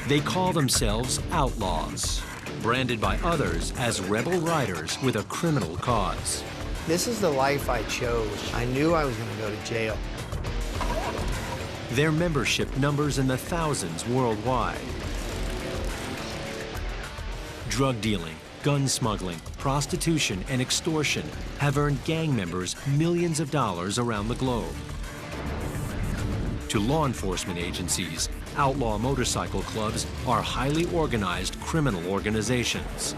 They call themselves outlaws, branded by others as rebel riders with a criminal cause. This is the life I chose. I knew I was going to go to jail. Their membership numbers in the thousands worldwide. Drug dealing, gun smuggling, prostitution, and extortion have earned gang members millions of dollars around the globe. To law enforcement agencies, outlaw motorcycle clubs are highly organized criminal organizations.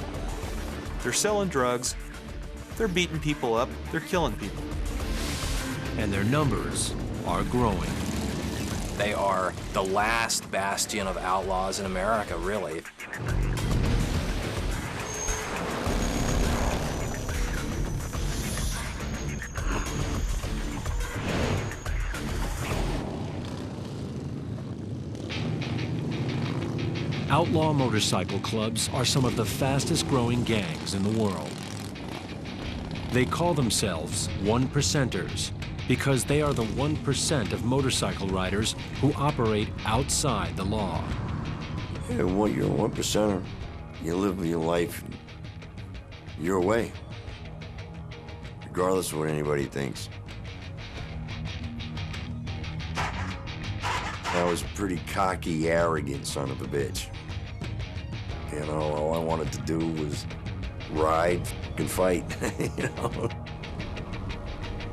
They're selling drugs, they're beating people up, they're killing people. And their numbers are growing. They are the last bastion of outlaws in America, really. Outlaw motorcycle clubs are some of the fastest growing gangs in the world. They call themselves one-percenters because they are the 1% of motorcycle riders who operate outside the law. Yeah, well, you're a one-percenter. You live your life your way, regardless of what anybody thinks. I was a pretty cocky, arrogant son of a bitch. You know, all I wanted to do was ride and fight, you know?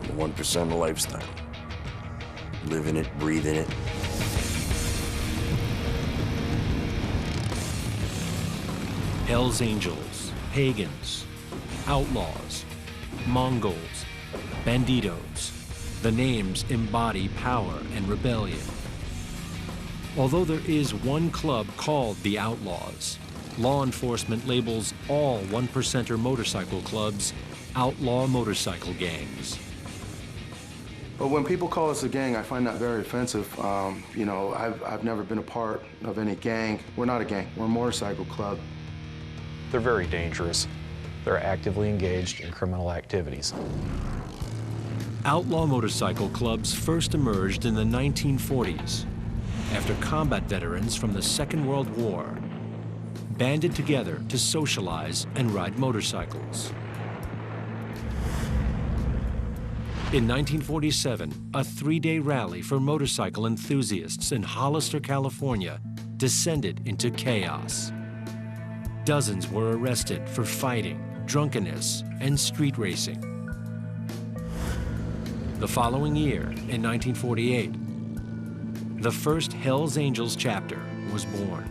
The 1% lifestyle. Living it, breathing it. Hells Angels, pagans, outlaws, Mongols, banditos. The names embody power and rebellion. Although there is one club called the Outlaws, law enforcement labels all one-percenter motorcycle clubs outlaw motorcycle gangs. But when people call us a gang, I find that very offensive. You know, I've never been a part of any gang. We're not a gang, we're a motorcycle club. They're very dangerous. They're actively engaged in criminal activities. Outlaw motorcycle clubs first emerged in the 1940s after combat veterans from the Second World War banded together to socialize and ride motorcycles. In 1947, a three-day rally for motorcycle enthusiasts in Hollister, California, descended into chaos. Dozens were arrested for fighting, drunkenness, and street racing. The following year, in 1948, the first Hells Angels chapter was born.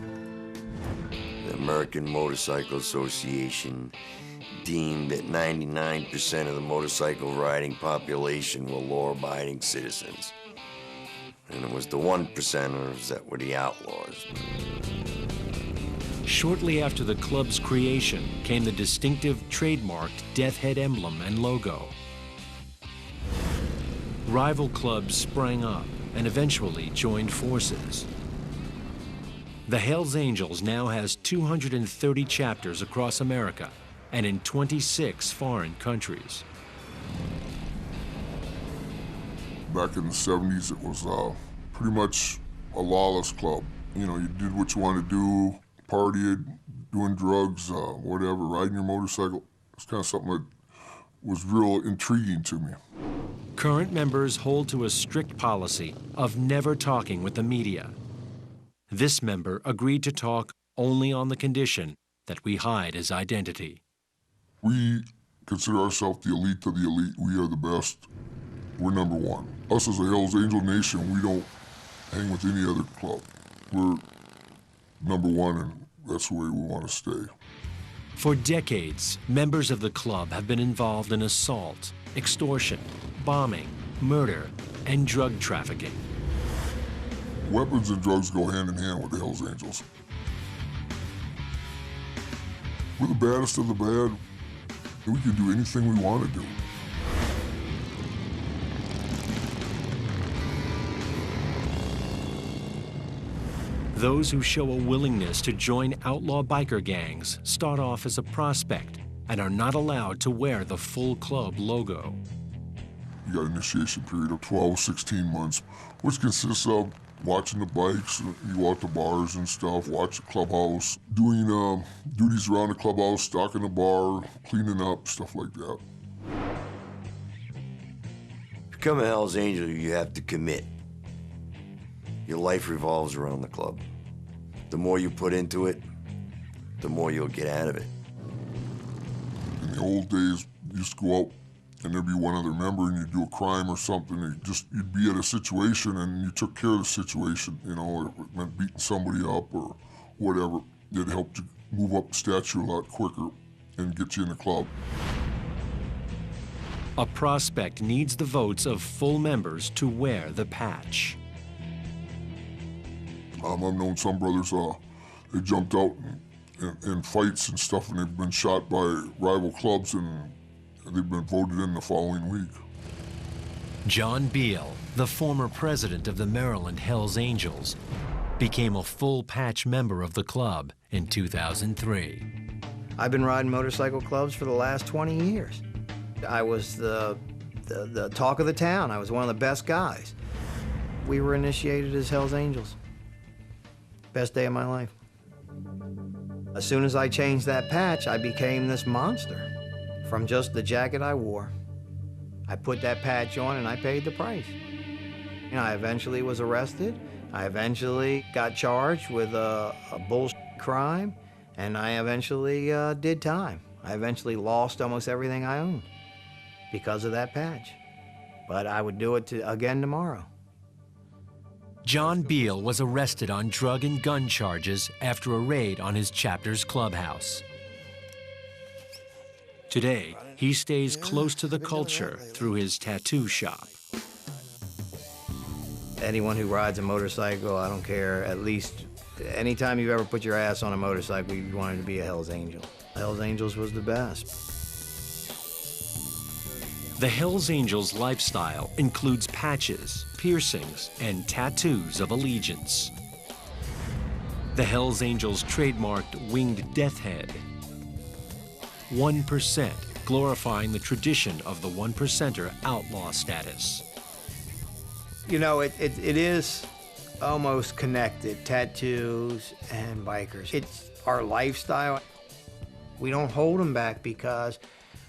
The American Motorcyclist Association deemed that 99% of the motorcycle riding population were law-abiding citizens. And it was the 1%ers that were the outlaws. Shortly after the club's creation came the distinctive trademarked death head emblem and logo. Rival clubs sprang up and eventually joined forces. The Hells Angels now has 230 chapters across America and in 26 foreign countries. Back in the 70s, it was pretty much a lawless club. You know, you did what you wanted to do, partied, doing drugs, whatever, riding your motorcycle. It's kind of something that was real intriguing to me. Current members hold to a strict policy of never talking with the media. This member agreed to talk only on the condition that we hide his identity. We consider ourselves the elite of the elite. We are the best. We're number one. Us as a Hells Angel Nation, we don't hang with any other club. We're number one, and that's the way we want to stay. For decades, members of the club have been involved in assault, extortion, bombing, murder, and drug trafficking. Weapons and drugs go hand in hand with the Hells Angels. We're the baddest of the bad. We can do anything we want to do. Those who show a willingness to join outlaw biker gangs start off as a prospect and are not allowed to wear the full club logo. You got an initiation period of 12, 16 months, which consists of watching the bikes. You go out to bars and stuff, watch the clubhouse, doing duties around the clubhouse, stocking the bar, cleaning up, stuff like that. To become a Hell's Angel, you have to commit. Your life revolves around the club. The more you put into it, the more you'll get out of it. In the old days, you used to go out and there'd be one other member and you'd do a crime or something, and you'd be at a situation and you took care of the situation, you know, it meant beating somebody up or whatever. It helped you move up the statue a lot quicker and get you in the club. A prospect needs the votes of full members to wear the patch. I've known some brothers, they jumped out in fights and stuff, and they've been shot by rival clubs, and they've been voted in the following week. John Beal, the former president of the Maryland Hells Angels, became a full patch member of the club in 2003. I've been riding motorcycle clubs for the last 20 years. I was the talk of the town. I was one of the best guys. We were initiated as Hells Angels. Best day of my life. As soon as I changed that patch, I became this monster. From just the jacket I wore, I put that patch on and I paid the price. You know, I eventually was arrested. I eventually got charged with a bullshit crime, and I eventually did time. I eventually lost almost everything I owned because of that patch. But I would do it again tomorrow. John Beal was arrested on drug and gun charges after a raid on his chapter's clubhouse. Today, he stays close to the culture through his tattoo shop. Anyone who rides a motorcycle, I don't care, at least anytime you've ever put your ass on a motorcycle, you wanted to be a Hells Angel. Hells Angels was the best. The Hells Angels lifestyle includes patches, piercings, and tattoos of allegiance. The Hells Angels trademarked winged death head. 1%, glorifying the tradition of the 1%er outlaw status. You know, it is almost connected, tattoos and bikers. It's our lifestyle. We don't hold them back because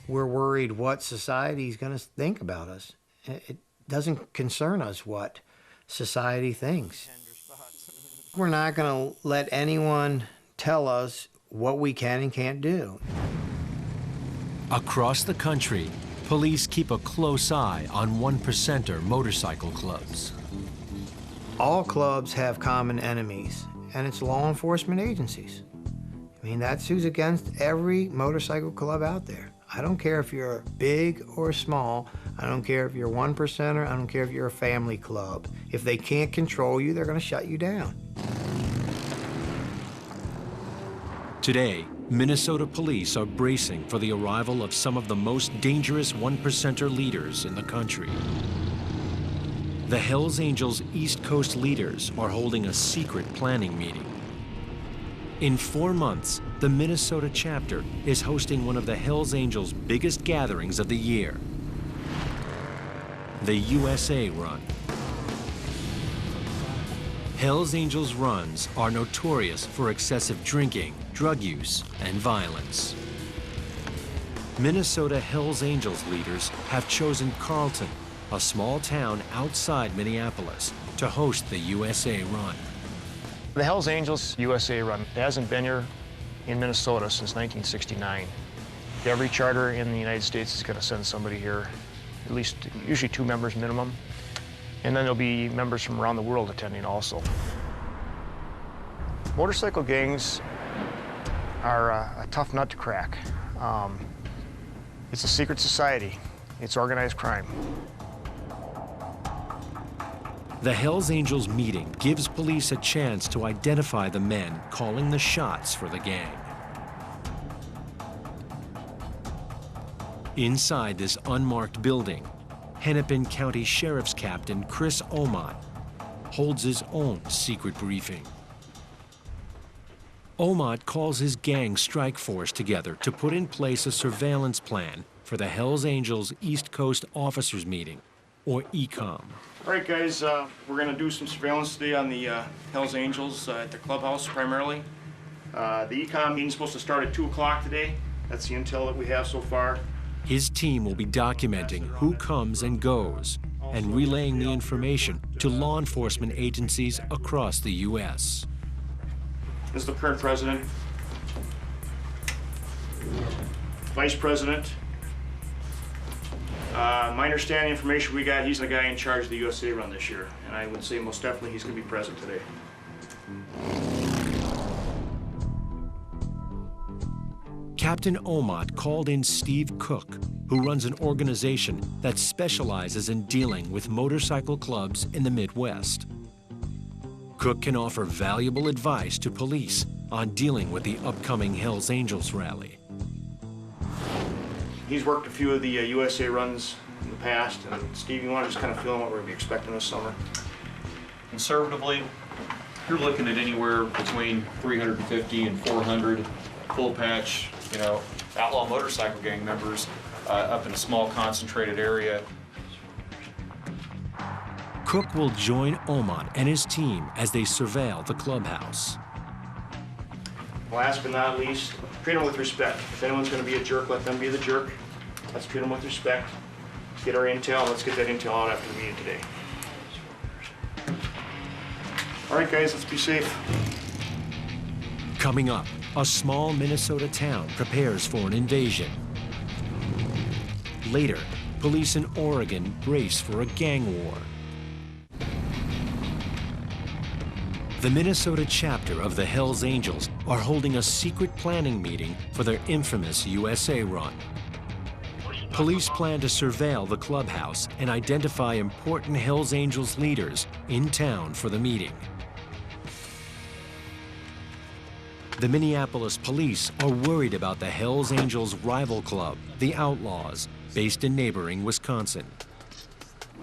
we're worried what society's gonna think about us. It doesn't concern us what society thinks. We're not gonna let anyone tell us what we can and can't do. Across the country, police keep a close eye on 1%er motorcycle clubs. All clubs have common enemies, and it's law enforcement agencies. I mean, that's who's against every motorcycle club out there. I don't care if you're big or small. I don't care if you're 1%er. I don't care if you're a family club. If they can't control you, they're gonna shut you down. Today, Minnesota police are bracing for the arrival of some of the most dangerous 1%er leaders in the country. The Hells Angels East Coast leaders are holding a secret planning meeting. In 4 months, the Minnesota chapter is hosting one of the Hells Angels' biggest gatherings of the year, the USA Run. Hells Angels runs are notorious for excessive drinking, drug use, and violence. Minnesota Hells Angels leaders have chosen Carlton, a small town outside Minneapolis, to host the USA Run. The Hells Angels USA Run hasn't been here in Minnesota since 1969. Every charter in the United States is going to send somebody here, at least usually 2 members minimum. And then there'll be members from around the world attending also. Motorcycle gangs are a tough nut to crack. It's a secret society. It's organized crime. The Hells Angels meeting gives police a chance to identify the men calling the shots for the gang. Inside this unmarked building, Hennepin County Sheriff's Captain Chris Omot holds his own secret briefing. Omot calls his gang strike force together to put in place a surveillance plan for the Hells Angels East Coast Officers Meeting, or ECOM. All right, guys, we're going to do some surveillance today on the Hells Angels at the clubhouse primarily. The econ meeting's supposed to start at 2 o'clock today. That's the intel that we have so far. His team will be documenting who comes and goes and relaying the information to law enforcement agencies across the U.S. This is the current president, vice president. My understanding information we got, he's the guy in charge of the USA run this year. And I would say most definitely he's going to be present today. Captain Omot called in Steve Cook, who runs an organization that specializes in dealing with motorcycle clubs in the Midwest. Cook can offer valuable advice to police on dealing with the upcoming Hells Angels rally. He's worked a few of the USA runs in the past. And Steve, you want to just kind of fill in what we're going to be expecting this summer? Conservatively, you're looking at anywhere between 350 and 400 full patch, outlaw motorcycle gang members up in a small concentrated area. Cook will join Omot and his team as they surveil the clubhouse. Last but not least, treat them with respect. If anyone's going to be a jerk, let them be the jerk. Let's treat them with respect. Let's get our intel. Let's get that intel out after the meeting today. All right, guys, let's be safe. Coming up, a small Minnesota town prepares for an invasion. Later, police in Oregon brace for a gang war. The Minnesota chapter of the Hells Angels are holding a secret planning meeting for their infamous USA run. Police plan to surveil the clubhouse and identify important Hells Angels leaders in town for the meeting. The Minneapolis police are worried about the Hells Angels' rival club, the Outlaws, based in neighboring Wisconsin.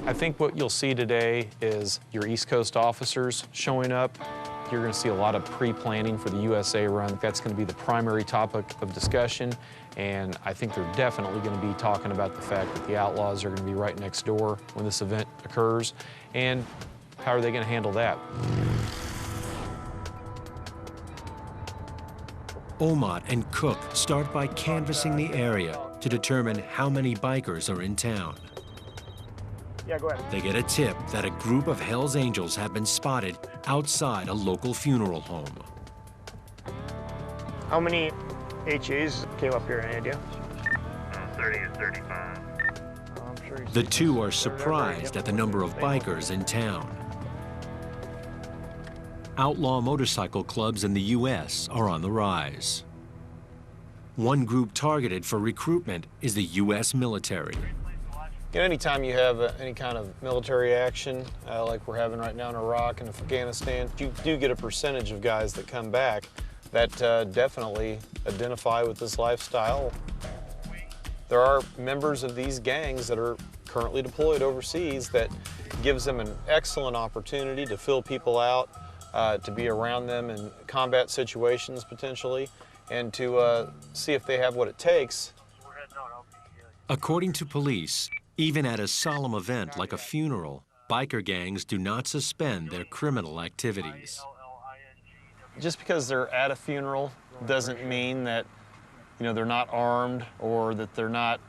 I think what you'll see today is your East Coast officers showing up. You're going to see a lot of pre-planning for the USA run. That's going to be the primary topic of discussion, and I think they're definitely going to be talking about the fact that the Outlaws are going to be right next door when this event occurs, and how are they going to handle that? Omot and Cook start by canvassing the area to determine how many bikers are in town. Yeah, go ahead. They get a tip that a group of Hells Angels have been spotted outside a local funeral home. How many HAs came up here, any idea? 30 or 35. I'm sure The two are surprised at the number of bikers in town. Outlaw motorcycle clubs in the U.S. are on the rise. One group targeted for recruitment is the U.S. military. Anytime you have any kind of military action, like we're having right now in Iraq and Afghanistan, you do get a percentage of guys that come back that definitely identify with this lifestyle. There are members of these gangs that are currently deployed overseas that gives them an excellent opportunity to fill people out, to be around them in combat situations potentially, and to see if they have what it takes. According to police, even at a solemn event like a funeral, biker gangs do not suspend their criminal activities. Just because they're at a funeral doesn't mean that, they're not armed or that they're not,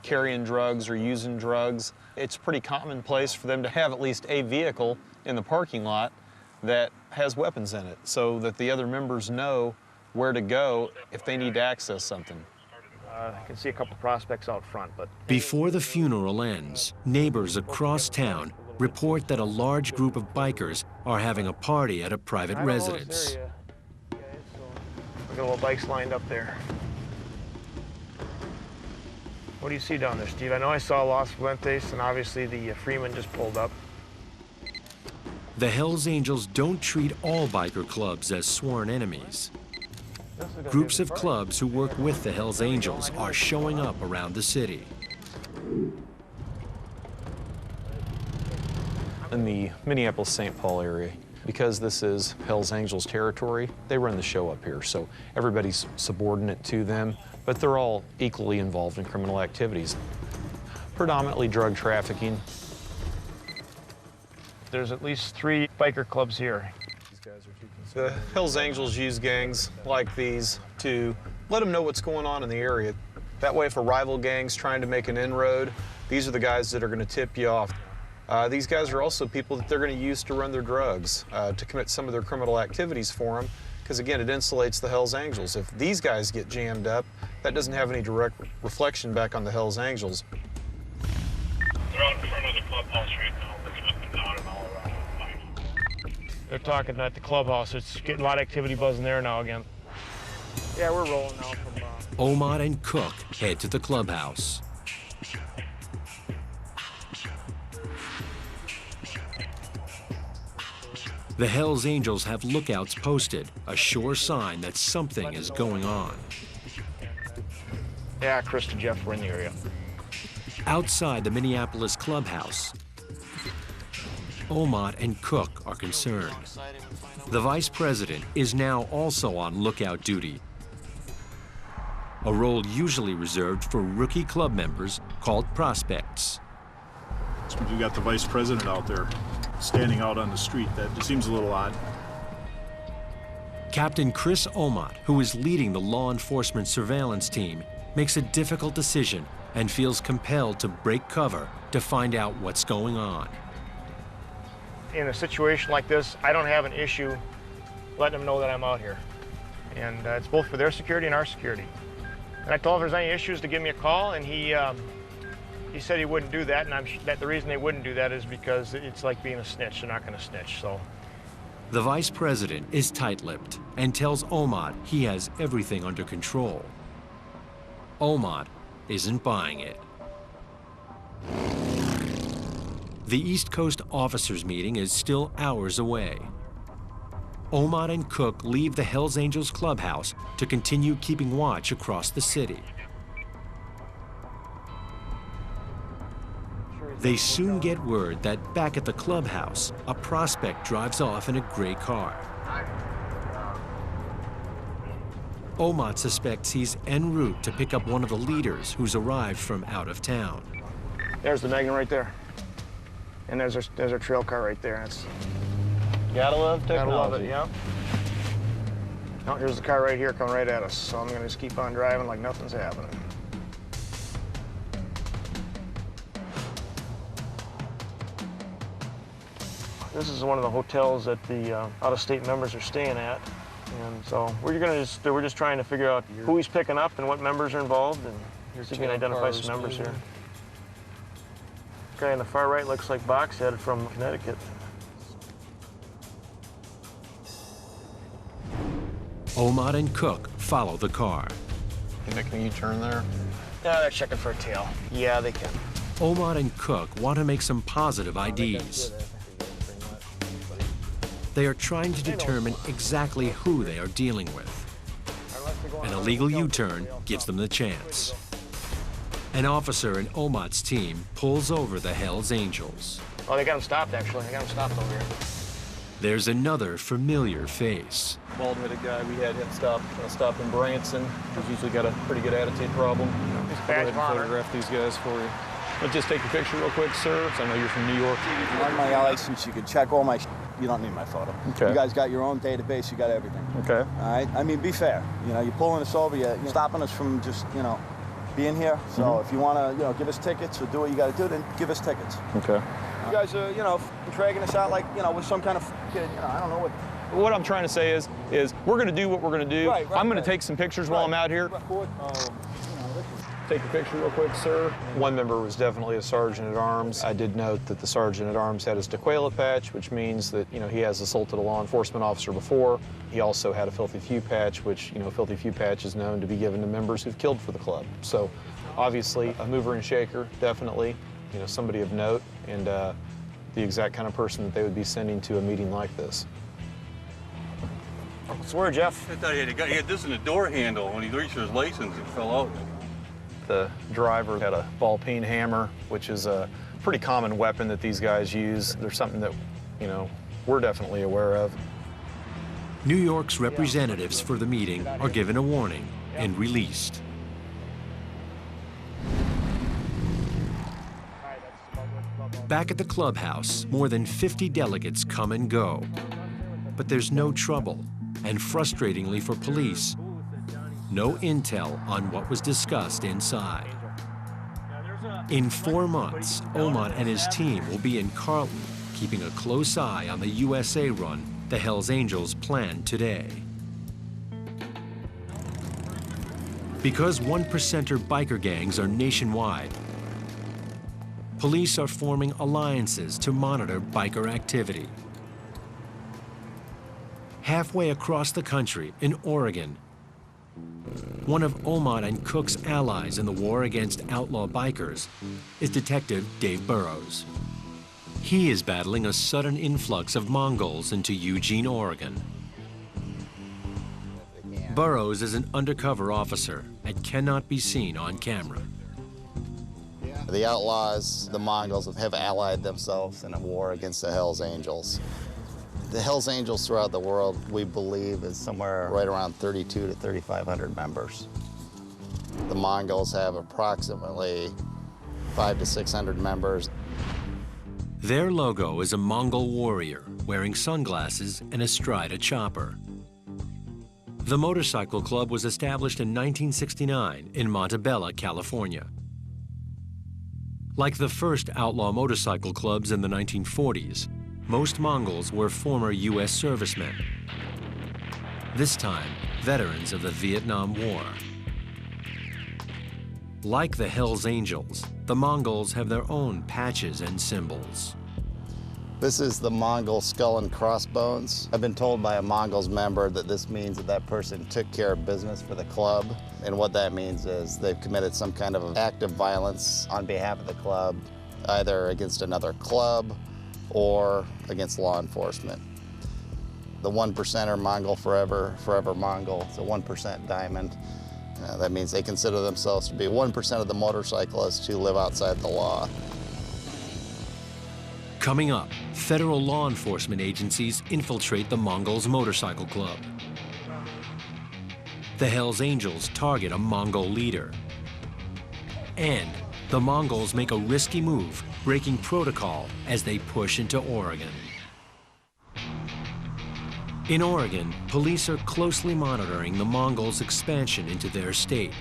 carrying drugs or using drugs. It's pretty commonplace for them to have at least a vehicle in the parking lot that has weapons in it so that the other members know where to go if they need to access something. I can see a couple prospects out front, but... Before the funeral ends, neighbors across town report that a large group of bikers are having a party at a private residence. Look at all the bikes lined up there. What do you see down there, Steve? I know I saw Los Fuentes, and obviously the Freeman just pulled up. The Hells Angels don't treat all biker clubs as sworn enemies. Groups of clubs who work with the Hells Angels are showing up around the city. In the Minneapolis-St. Paul area, because this is Hells Angels territory, they run the show up here, so everybody's subordinate to them, but they're all equally involved in criminal activities. Predominantly drug trafficking. There's at least 3 biker clubs here. The Hells Angels use gangs like these to let them know what's going on in the area. That way, if a rival gang's trying to make an inroad, these are the guys that are going to tip you off. These guys are also people that they're going to use to run their drugs, to commit some of their criminal activities for them, because again, it insulates the Hells Angels. If these guys get jammed up, that doesn't have any direct reflection back on the Hells Angels. They're out in front of the clubhouse right now, looking up and down and all around. They're talking at the clubhouse. It's getting a lot of activity buzzing there now again. Yeah, we're rolling now from... Omad and Cook head to the clubhouse. The Hells Angels have lookouts posted, a sure sign that something is going on. Yeah, Chris and Jeff were in the area. Outside the Minneapolis clubhouse, Omad and Cook are concerned. The vice president is now also on lookout duty, a role usually reserved for rookie club members called prospects. You got the vice president out there standing out on the street. That just seems a little odd. Captain Chris Omad, who is leading the law enforcement surveillance team, makes a difficult decision and feels compelled to break cover to find out what's going on. In a situation like this, I don't have an issue letting them know that I'm out here. And it's both for their security and our security. And I told him if there's any issues to give me a call, and he said he wouldn't do that, and that the reason they wouldn't do that is because it's like being a snitch. They're not going to snitch, so. The vice president is tight-lipped and tells Omad he has everything under control. Omad isn't buying it. The East Coast officers' meeting is still hours away. Omad and Cook leave the Hells Angels clubhouse to continue keeping watch across the city. They soon get word that back at the clubhouse, a prospect drives off in a gray car. Omad suspects he's en route to pick up one of the leaders who's arrived from out of town. There's the Magnum right there. And there's our trail car right there. It's Gotta love technology. Gotta love it, yeah. Now here's the car right here coming right at us, so I'm gonna just keep on driving like nothing's happening. This is one of the hotels that the out-of-state members are staying at. And so we're just trying to figure out who he's picking up and what members are involved, and see if we can identify some members here. Guy on the far right looks like Box, headed from Connecticut. Omad and Cook follow the car. Can you turn there? Yeah, they're checking for a tail. Yeah, they can. Omad and Cook want to make some positive IDs. They are trying to determine exactly who they are dealing with. An illegal U-turn gives them the chance. An officer in Omad's team pulls over the Hells Angels. Oh, they got him stopped, actually. They got him stopped over here. There's another familiar face. Bald-headed guy. We had him stop in Branson. He's usually got a pretty good attitude problem. Go ahead and photograph these guys for you. Let's just take your picture real quick, sir. So I know you're from New York. On my license, you can check all my You don't need my photo. Okay. You guys got your own database. You got everything. Okay. All right? I mean, be fair. You know, you're pulling us over. You're stopping us from just, being here. So if you want to, give us tickets or do what you got to do, then give us tickets. Okay. You guys are, dragging us out like, with some kind of kid. I don't know what. What I'm trying to say is we're going to do what we're going to do. Right, I'm going to take some pictures while I'm out here. Take a picture real quick, sir. One member was definitely a sergeant-at-arms. I did note that the sergeant-at-arms had his Tequila patch, which means that, he has assaulted a law enforcement officer before. He also had a Filthy Few patch, which, Filthy Few patch is known to be given to members who've killed for the club. So, obviously, a mover and shaker, definitely, somebody of note, and the exact kind of person that they would be sending to a meeting like this. Swear, Jeff. I thought he had this in the door handle. When he reached his license, it fell out. The driver had a ball-peen hammer, which is a pretty common weapon that these guys use. There's something that, we're definitely aware of. New York's representatives for the meeting are given a warning and released. Back at the clubhouse, more than 50 delegates come and go. But there's no trouble, and frustratingly for police, no intel on what was discussed inside. In 4 months, Omot and his team will be in Carlton, keeping a close eye on the USA run the Hells Angels planned today. Because one-percenter biker gangs are nationwide, police are forming alliances to monitor biker activity. Halfway across the country, in Oregon, one of Omot and Cook's allies in the war against outlaw bikers is Detective Dave Burrows. He is battling a sudden influx of Mongols into Eugene, Oregon. Burrows is an undercover officer and cannot be seen on camera. The outlaws, the Mongols, have allied themselves in a war against the Hells Angels. The Hells Angels throughout the world, we believe, is somewhere right around 3,200 to 3,500 members. The Mongols have approximately 500 to 600 members. Their logo is a Mongol warrior wearing sunglasses and astride a chopper. The motorcycle club was established in 1969 in Montebello, California. Like the first outlaw motorcycle clubs in the 1940s, most Mongols were former U.S. servicemen. This time, veterans of the Vietnam War. Like the Hells Angels, the Mongols have their own patches and symbols. This is the Mongol skull and crossbones. I've been told by a Mongols member that this means that that person took care of business for the club. And what that means is they've committed some kind of act of violence on behalf of the club, either against another club or against law enforcement. The 1%er Mongol forever, forever Mongol. It's a 1% diamond. That means they consider themselves to be 1% of the motorcyclists who live outside the law. Coming up, federal law enforcement agencies infiltrate the Mongols Motorcycle Club. The Hells Angels target a Mongol leader. And the Mongols make a risky move, breaking protocol as they push into Oregon. In Oregon, police are closely monitoring the Mongols' expansion into their state.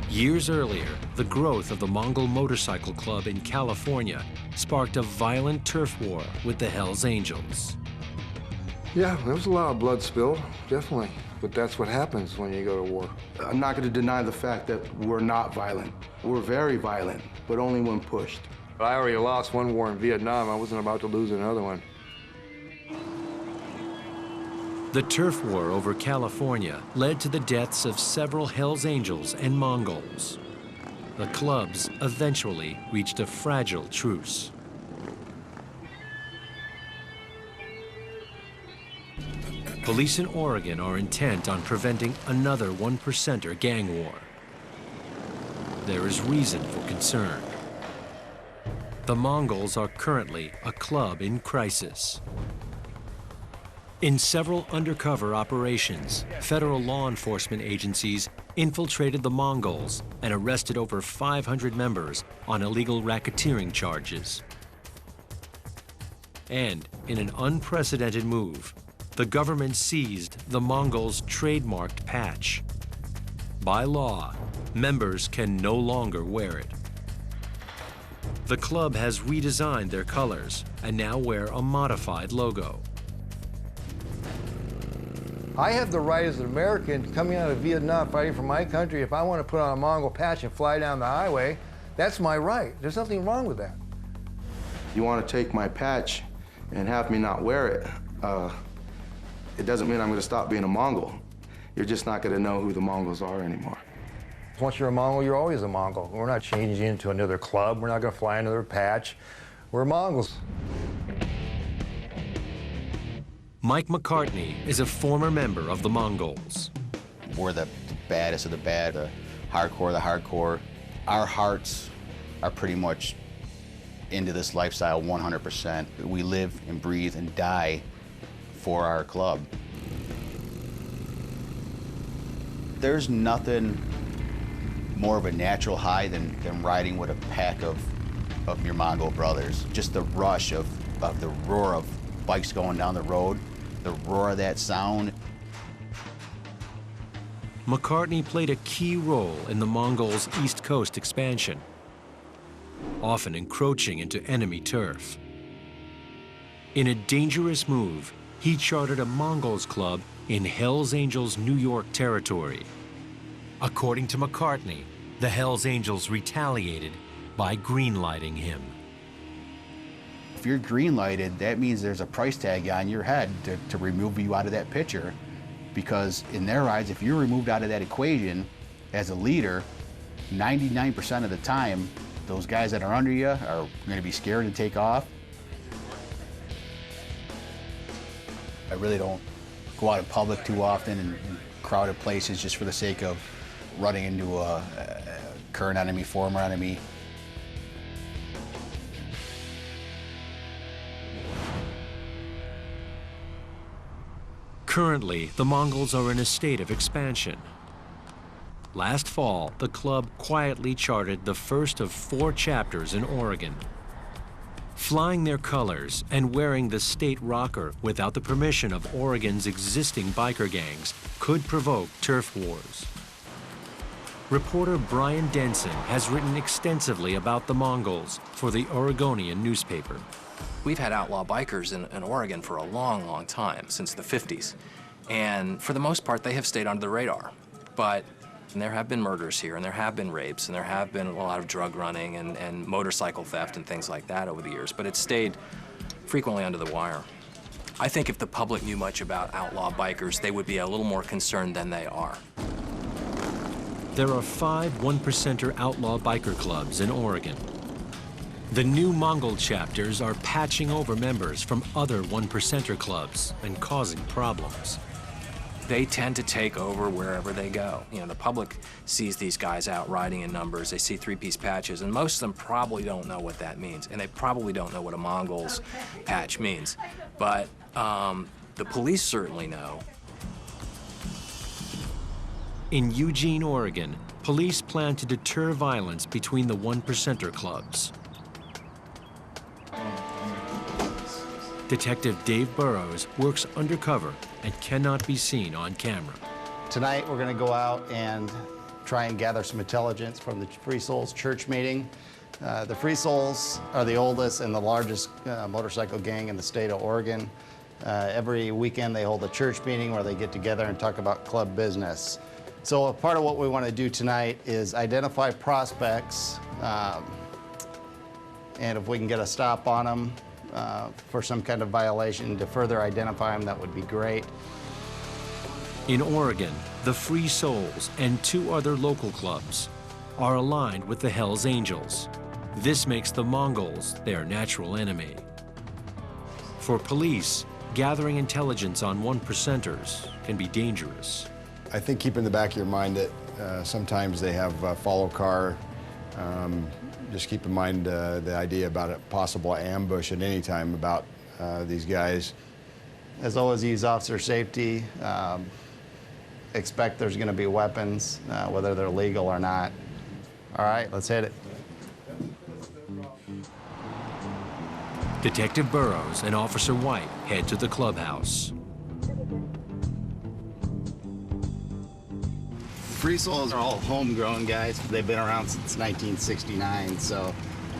Years earlier, the growth of the Mongol Motorcycle Club in California sparked a violent turf war with the Hells Angels. Yeah, there was a lot of blood spilled, definitely. But that's what happens when you go to war. I'm not going to deny the fact that we're not violent. We're very violent, but only when pushed. I already lost one war in Vietnam. I wasn't about to lose another one. The turf war over California led to the deaths of several Hells Angels and Mongols. The clubs eventually reached a fragile truce. Police in Oregon are intent on preventing another 1%er gang war. There is reason for concern. The Mongols are currently a club in crisis. In several undercover operations, federal law enforcement agencies infiltrated the Mongols and arrested over 500 members on illegal racketeering charges. And in an unprecedented move, the government seized the Mongols' trademarked patch. By law, members can no longer wear it. The club has redesigned their colors and now wear a modified logo. I have the right as an American coming out of Vietnam fighting for my country. If I want to put on a Mongol patch and fly down the highway, that's my right. There's nothing wrong with that. You want to take my patch and have me not wear it, it doesn't mean I'm going to stop being a Mongol. You're just not going to know who the Mongols are anymore. Once you're a Mongol, you're always a Mongol. We're not changing into another club. We're not going to fly another patch. We're Mongols. Mike McCartney is a former member of the Mongols. We're the baddest of the bad, the hardcore of the hardcore. Our hearts are pretty much into this lifestyle 100%. We live and breathe and die for our club. There's nothing more of a natural high than riding with a pack of of your Mongol brothers. Just the rush of the roar of bikes going down the road, the roar of that sound. McCartney played a key role in the Mongols' East Coast expansion, often encroaching into enemy turf. In a dangerous move, he chartered a Mongols club in Hells Angels, New York territory. According to McCartney, the Hells Angels retaliated by greenlighting him. If you're green-lighted, that means there's a price tag on your head to remove you out of that picture. Because in their eyes, if you're removed out of that equation as a leader, 99% of the time, those guys that are under you are going to be scared to take off. I really don't go out in public too often in crowded places just for the sake of running into a current enemy, former enemy. Currently, the Mongols are in a state of expansion. Last fall, the club quietly chartered the first of 4 chapters in Oregon. Flying their colors and wearing the state rocker without the permission of Oregon's existing biker gangs could provoke turf wars. Reporter Brian Denson has written extensively about the Mongols for the Oregonian newspaper. We've had outlaw bikers in Oregon for a long, long time, since the 50s. And for the most part, they have stayed under the radar. But there have been murders here, and there have been rapes, and there have been a lot of drug running and motorcycle theft and things like that over the years. But it's stayed frequently under the wire. I think if the public knew much about outlaw bikers, they would be a little more concerned than they are. There are 5 one-percenter outlaw biker clubs in Oregon. The new Mongol chapters are patching over members from other one-percenter clubs and causing problems. They tend to take over wherever they go. You know, the public sees these guys out riding in numbers, they see 3-piece patches, and most of them probably don't know what that means, and they probably don't know what a Mongol's patch means. But the police certainly know. In Eugene, Oregon, police plan to deter violence between the one-percenter clubs. Detective Dave Burrows works undercover and cannot be seen on camera. Tonight we're going to go out and try and gather some intelligence from the Free Souls church meeting. The Free Souls are the oldest and the largest motorcycle gang in the state of Oregon. Every weekend they hold a church meeting where they get together and talk about club business. So a part of what we want to do tonight is identify prospects, and if we can get a stop on them for some kind of violation to further identify them, that would be great. In Oregon, the Free Souls and 2 other local clubs are aligned with the Hells Angels. This makes the Mongols their natural enemy. For police, gathering intelligence on one-percenters can be dangerous. I think keep in the back of your mind that sometimes they have a follow car. Just keep in mind the idea about a possible ambush at any time about these guys. As always, use officer safety. Expect there's going to be weapons, whether they're legal or not. All right, let's hit it. Detective Burrows and Officer White head to the clubhouse. Free Souls are all homegrown guys. They've been around since 1969, so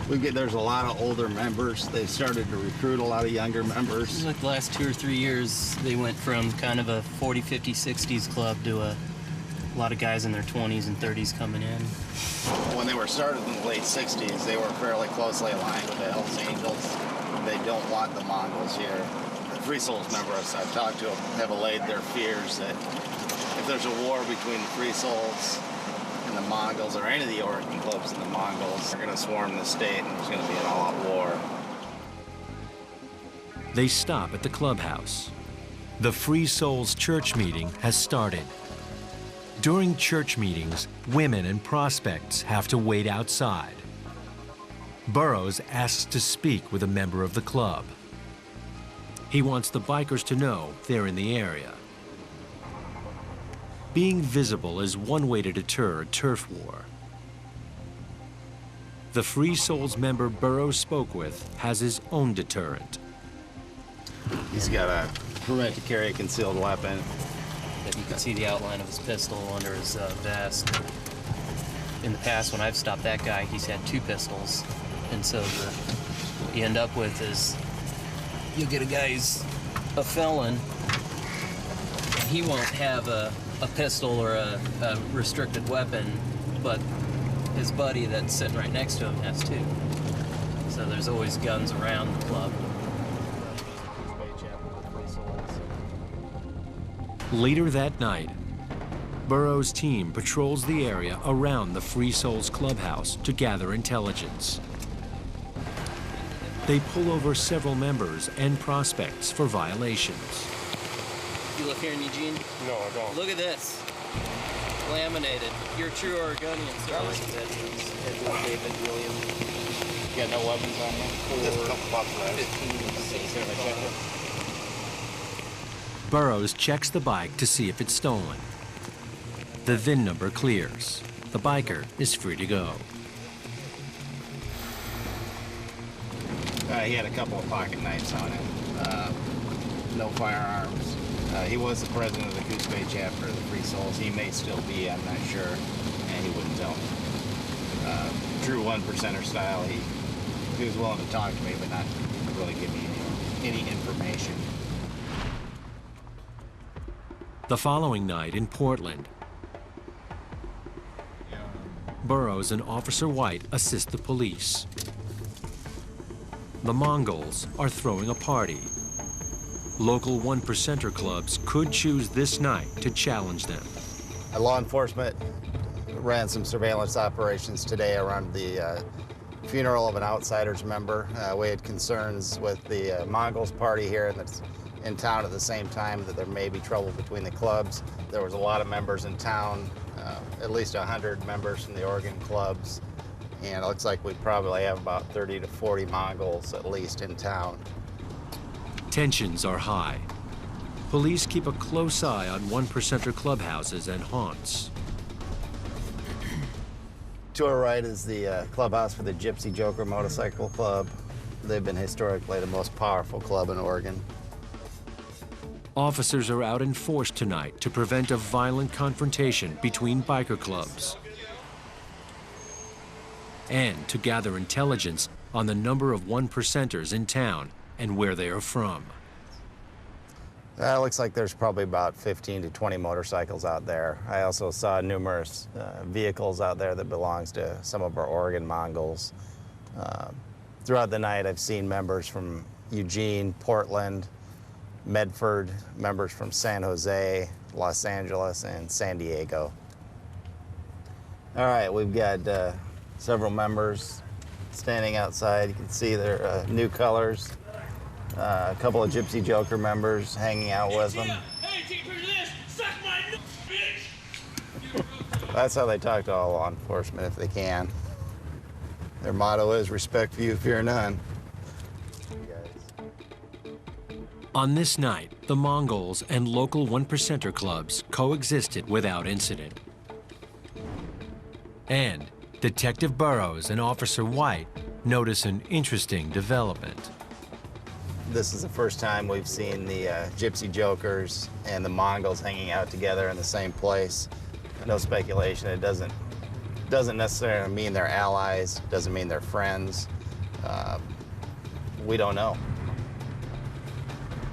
there's a lot of older members. They've started to recruit a lot of younger members. Like the last 2 or 3 years, they went from kind of a 40, 50, 60s club to a lot of guys in their 20s and 30s coming in. When they were started in the late 60s, they were fairly closely aligned with the Hells Angels. They don't want the Mongols here. The Free Souls members I've talked to have allayed their fears that if there's a war between the Free Souls and the Mongols, or any of the Oregon clubs and the Mongols, they're going to swarm the state and there's going to be an all-out war. They stop at the clubhouse. The Free Souls church meeting has started. During church meetings, women and prospects have to wait outside. Burrows asks to speak with a member of the club. He wants the bikers to know they're in the area. Being visible is one way to deter a turf war. The Free Souls member Burroughs spoke with has his own deterrent. He's got a permit to carry a concealed weapon. You can see the outline of his pistol under his vest. In the past, when I've stopped that guy, he's had 2 pistols. And so what you end up with is you'll get a guy who's a felon, and he won't have a pistol or a restricted weapon, but his buddy that's sitting right next to him has 2. So there's always guns around the club. Later that night, Burroughs' team patrols the area around the Free Souls clubhouse to gather intelligence. They pull over several members and prospects for violations. You live here in Eugene? No, I don't. Look at this. Laminated. You're a true Oregonian, sir. David William. You got no weapons on you? Just a couple bucks left. Burroughs checks the bike to see if it's stolen. The VIN number clears. The biker is free to go. He had a couple of pocket knives on him. No firearms. He was the president of the Coos Bay chapter of the Free Souls. He may still be, I'm not sure, and he wouldn't tell me. True 1%er style. He was willing to talk to me, but not really give me any information. The following night in Portland, Burroughs and Officer White assist the police. The Mongols are throwing a party. Local 1%er clubs could choose this night to challenge them. Law enforcement ran some surveillance operations today around the funeral of an Outsiders member. We had concerns with the Mongols party here in town at the same time, that there may be trouble between the clubs. There was a lot of members in town, at least 100 members from the Oregon clubs, and it looks like we probably have about 30 to 40 Mongols at least in town. Tensions are high. Police keep a close eye on 1%er clubhouses and haunts. To our right is the clubhouse for the Gypsy Joker Motorcycle Club. They've been historically the most powerful club in Oregon. Officers are out in force tonight to prevent a violent confrontation between biker clubs and to gather intelligence on the number of 1%ers in town and where they are from. It looks like there's probably about 15 to 20 motorcycles out there. I also saw numerous vehicles out there that belongs to some of our Oregon Mongols. Throughout the night, I've seen members from Eugene, Portland, Medford, members from San Jose, Los Angeles, and San Diego. All right, we've got several members standing outside. You can see their new colors. A couple of Gypsy Joker members hanging out with them. That's how they talk to all law enforcement if they can. Their motto is respect few, fear none. On this night, the Mongols and local 1%er clubs coexisted without incident. And Detective Burroughs and Officer White notice an interesting development. This is the first time we've seen the Gypsy Jokers and the Mongols hanging out together in the same place. No speculation. It doesn't necessarily mean they're allies. Doesn't mean they're friends. We don't know.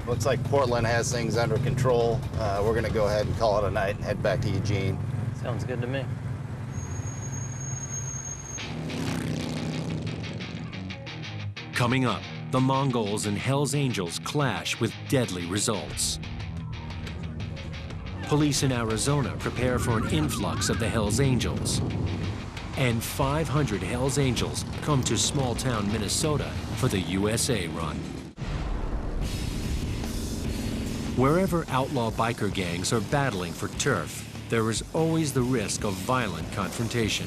Looks like Portland has things under control. We're going to go ahead and call it a night and head back to Eugene. Sounds good to me. Coming up, the Mongols and Hells Angels clash with deadly results. Police in Arizona prepare for an influx of the Hells Angels. And 500 Hells Angels come to small-town Minnesota for the USA run. Wherever outlaw biker gangs are battling for turf, there is always the risk of violent confrontation.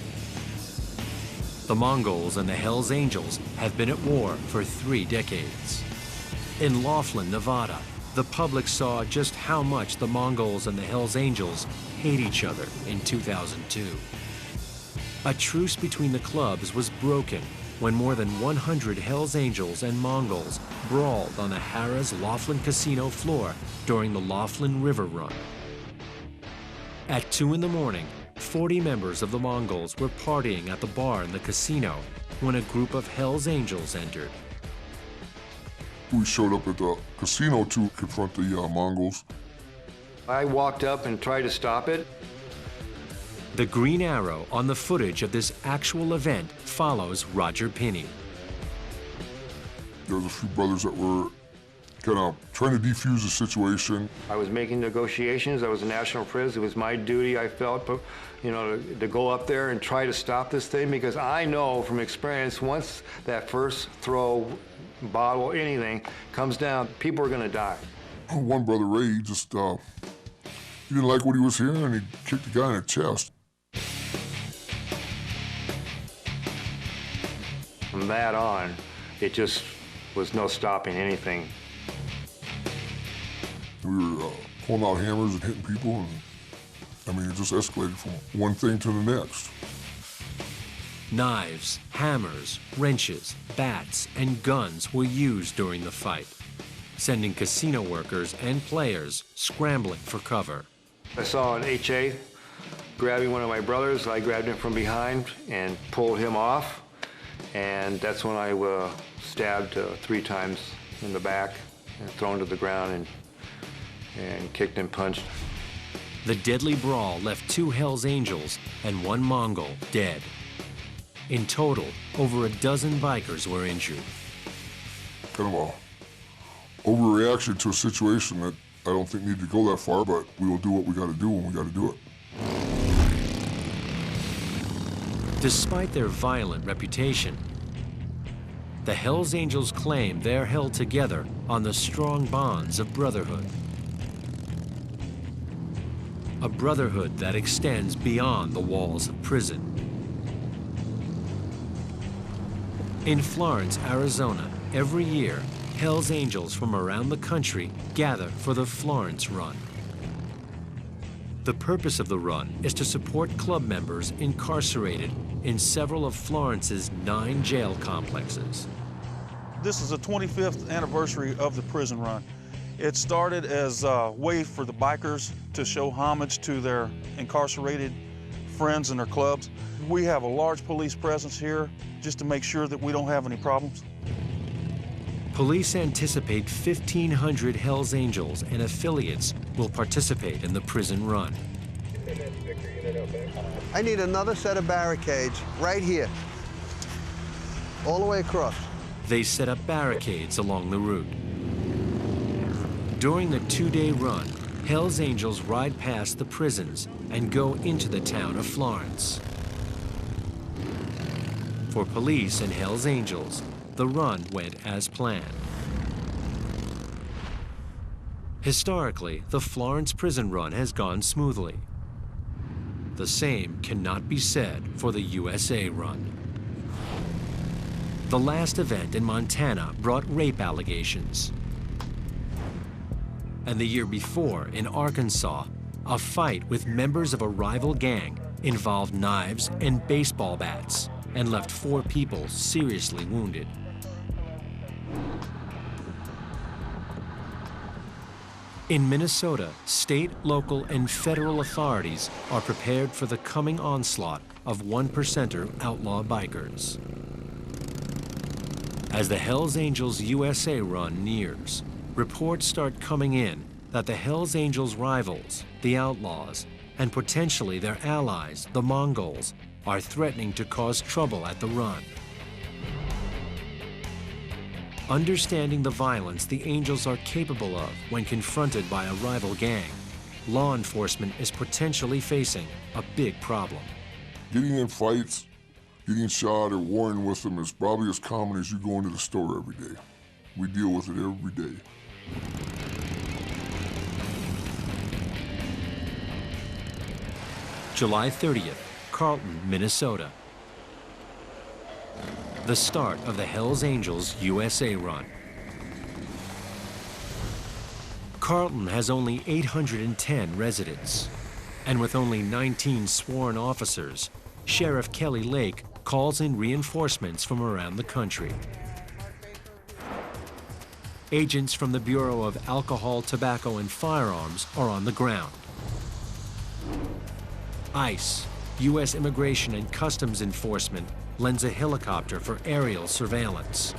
The Mongols and the Hells Angels have been at war for 3 decades. In Laughlin, Nevada, the public saw just how much the Mongols and the Hells Angels hate each other in 2002. A truce between the clubs was broken when more than 100 Hells Angels and Mongols brawled on the Harrah's Laughlin Casino floor during the Laughlin River Run. At 2 in the morning, 40 members of the Mongols were partying at the bar in the casino when a group of Hells Angels entered. We showed up at the casino to confront the Mongols. I walked up and tried to stop it. The green arrow on the footage of this actual event follows Roger Pinney. There was a few brothers that were kind of trying to defuse the situation. I was making negotiations. I was a national prison. It was my duty, I felt, to go up there and try to stop this thing, because I know from experience, once that first throw, bottle, anything comes down, people are going to die. One brother, Ray, he didn't like what he was hearing, and he kicked the guy in the chest. From that on, it just was no stopping anything. We were pulling out hammers and hitting people, and it just escalated from one thing to the next. Knives, hammers, wrenches, bats, and guns were used during the fight, sending casino workers and players scrambling for cover. I saw an HA grabbing one of my brothers. I grabbed him from behind and pulled him off, and that's when I was stabbed 3 times in the back and thrown to the ground and kicked and punched. The deadly brawl left 2 Hells Angels and 1 Mongol dead. In total, over a dozen bikers were injured. Kind of a overreaction to a situation that I don't think needed to go that far, but we will do what we got to do when we got to do it. Despite their violent reputation, the Hells Angels claim they're held together on the strong bonds of brotherhood. A brotherhood that extends beyond the walls of prison. In Florence, Arizona, every year, Hells Angels from around the country gather for the Florence Run. The purpose of the run is to support club members incarcerated in several of Florence's 9 jail complexes. This is the 25th anniversary of the prison run. It started as a way for the bikers to show homage to their incarcerated friends and their clubs. We have a large police presence here just to make sure that we don't have any problems. Police anticipate 1,500 Hells Angels and affiliates will participate in the prison run. I need another set of barricades right here, all the way across. They set up barricades along the route. During the 2-day run, Hells Angels ride past the prisons and go into the town of Florence. For police and Hells Angels, the run went as planned. Historically, the Florence prison run has gone smoothly. The same cannot be said for the USA run. The last event in Montana brought rape allegations. And the year before, in Arkansas, a fight with members of a rival gang involved knives and baseball bats and left 4 people seriously wounded. In Minnesota, state, local, and federal authorities are prepared for the coming onslaught of 1%er outlaw bikers. As the Hells Angels USA run nears, reports start coming in that the Hells Angels rivals, the Outlaws, and potentially their allies, the Mongols, are threatening to cause trouble at the run. Understanding the violence the Angels are capable of when confronted by a rival gang, law enforcement is potentially facing a big problem. Getting in fights, getting shot, or warring with them is probably as common as you go into the store every day. We deal with it every day. July 30th, Carlton, Minnesota. The start of the Hells Angels USA run. Carlton has only 810 residents, and with only 19 sworn officers, Sheriff Kelly Lake calls in reinforcements from around the country. Agents from the Bureau of Alcohol, Tobacco, and Firearms are on the ground. ICE, U.S. Immigration and Customs Enforcement, lends a helicopter for aerial surveillance.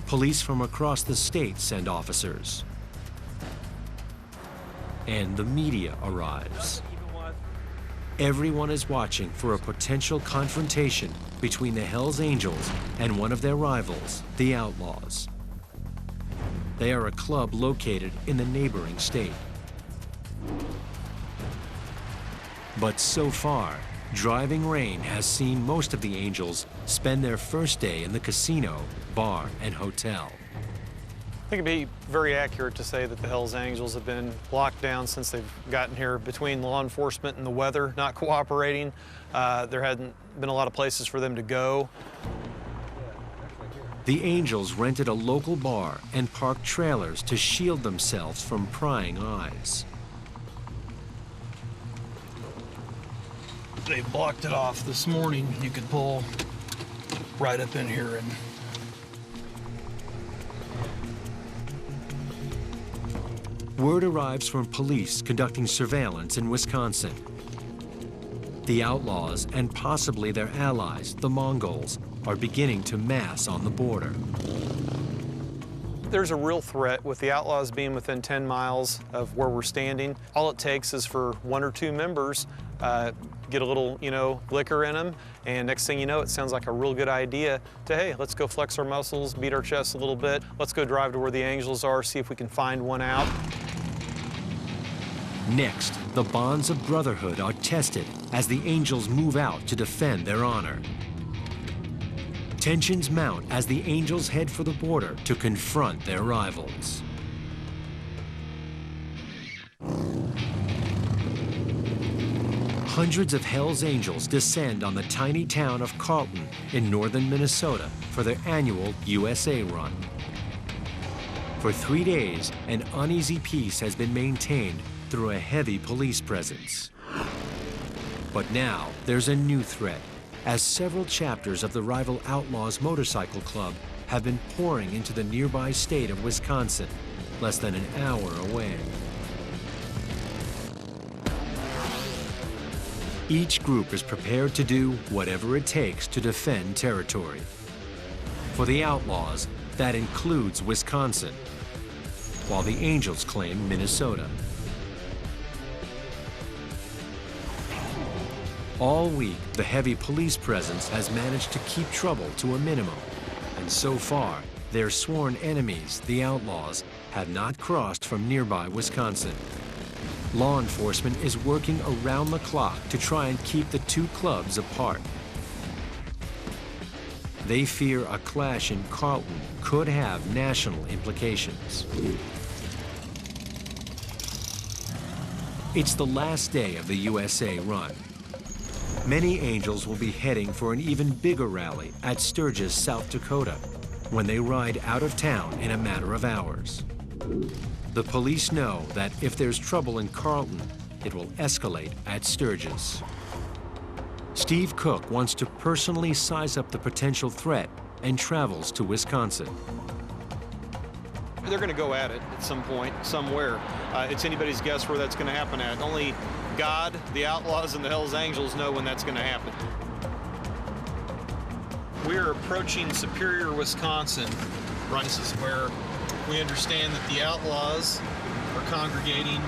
Police from across the state send officers. And the media arrives. Everyone is watching for a potential confrontation between the Hells Angels and one of their rivals, the Outlaws. They are a club located in the neighboring state. But so far, driving rain has seen most of the Angels spend their first day in the casino, bar, and hotel. I think it'd be very accurate to say that the Hells Angels have been locked down since they've gotten here. Between law enforcement and the weather not cooperating, there hadn't been a lot of places for them to go. The Angels rented a local bar and parked trailers to shield themselves from prying eyes. They blocked it off this morning. You could pull right up in here and Word arrives from police conducting surveillance in Wisconsin. The Outlaws and possibly their allies, the Mongols, are beginning to mass on the border. There's a real threat with the Outlaws being within 10 miles of where we're standing. All it takes is for one or two members get a little, liquor in them, and next thing you know, it sounds like a real good idea to, hey, let's go flex our muscles, beat our chests a little bit, let's go drive to where the Angels are, see if we can find one out. Next, the bonds of brotherhood are tested as the Angels move out to defend their honor. Tensions mount as the Angels head for the border to confront their rivals. Hundreds of Hells Angels descend on the tiny town of Carlton in northern Minnesota for their annual USA run. For 3 days, an uneasy peace has been maintained through a heavy police presence. But now there's a new threat, as several chapters of the rival Outlaws Motorcycle Club have been pouring into the nearby state of Wisconsin, less than an hour away. Each group is prepared to do whatever it takes to defend territory. For the Outlaws, that includes Wisconsin, while the Angels claim Minnesota. All week, the heavy police presence has managed to keep trouble to a minimum, and so far, their sworn enemies, the Outlaws, have not crossed from nearby Wisconsin. Law enforcement is working around the clock to try and keep the two clubs apart. They fear a clash in Carlton could have national implications. It's the last day of the USA run. Many Angels will be heading for an even bigger rally at Sturgis, South Dakota, when they ride out of town in a matter of hours. The police know that if there's trouble in Carlton, it will escalate at Sturgis. Steve Cook wants to personally size up the potential threat and travels to Wisconsin. They're going to go at it at some point, somewhere. It's anybody's guess where that's going to happen at. Only God, the Outlaws, and the Hells Angels know when that's going to happen. We're approaching Superior, Wisconsin. Right, this is where we understand that the Outlaws are congregating,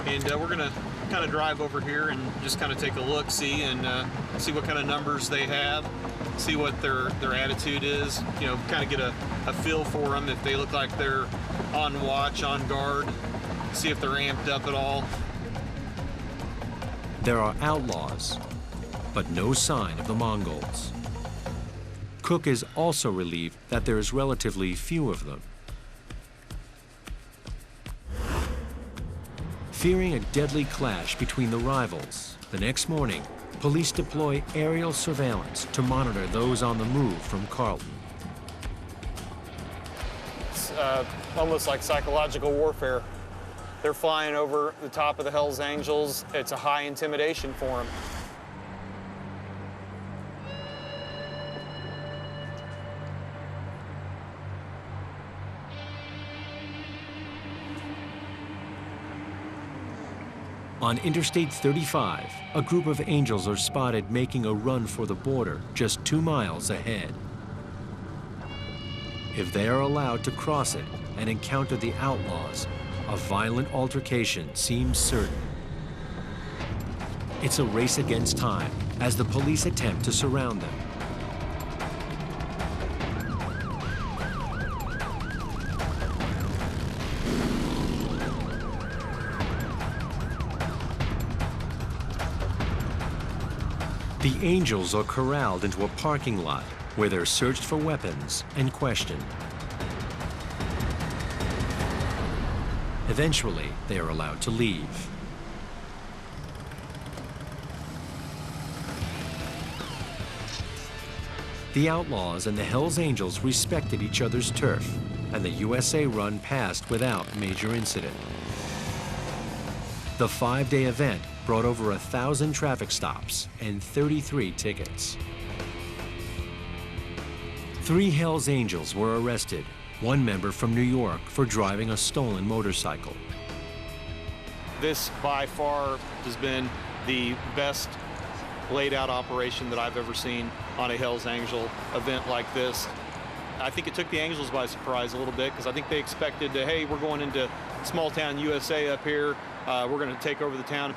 and we're going to kind of drive over here and just kind of take a look, see what kind of numbers they have, see what their attitude is, kind of get a feel for them, if they look like they're on watch, on guard, see if they're amped up at all. There are outlaws, but no sign of the Mongols. Cook is also relieved that there is relatively few of them. Fearing a deadly clash between the rivals, the next morning, police deploy aerial surveillance to monitor those on the move from Carlton. It's almost like psychological warfare. They're flying over the top of the Hells Angels. It's a high intimidation for them. On Interstate 35, a group of angels are spotted making a run for the border just 2 miles ahead. If they are allowed to cross it and encounter the outlaws, a violent altercation seems certain. It's a race against time as the police attempt to surround them. The angels are corralled into a parking lot where they're searched for weapons and questioned. Eventually, they are allowed to leave. The Outlaws and the Hells Angels respected each other's turf, and the USA run passed without major incident. The 5-day event brought over 1,000 traffic stops and 33 tickets. 3 Hells Angels were arrested, 1 member from New York for driving a stolen motorcycle. This by far has been the best laid out operation that I've ever seen on a Hells Angel event like this. I think it took the Angels by surprise a little bit because I think they expected to, hey, we're going into small town USA up here, we're going to take over the town.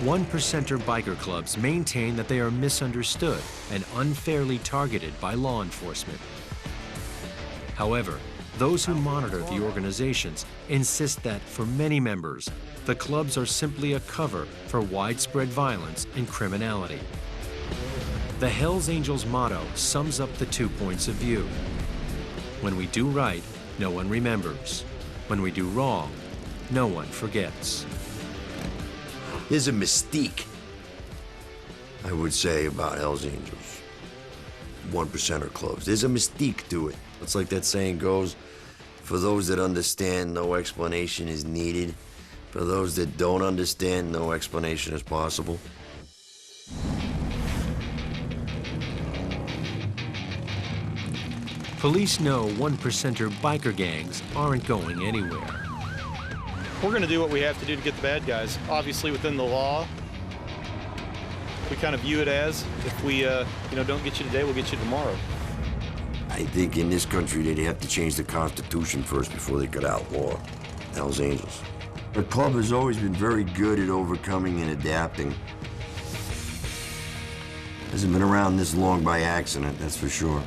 1%er biker clubs maintain that they are misunderstood and unfairly targeted by law enforcement. However, those who monitor the organizations insist that for many members, the clubs are simply a cover for widespread violence and criminality. The Hells Angels motto sums up the 2 points of view. When we do right, no one remembers. When we do wrong, no one forgets. There's a mystique, I would say, about Hells Angels. 1%er clubs. There's a mystique to it. It's like that saying goes, for those that understand, no explanation is needed. For those that don't understand, no explanation is possible. Police know 1%er biker gangs aren't going anywhere. We're going to do what we have to do to get the bad guys. Obviously, within the law, we kind of view it as if we, don't get you today, we'll get you tomorrow. I think in this country they'd have to change the Constitution first before they could outlaw Hells Angels. The club has always been very good at overcoming and adapting. Hasn't been around this long by accident, that's for sure.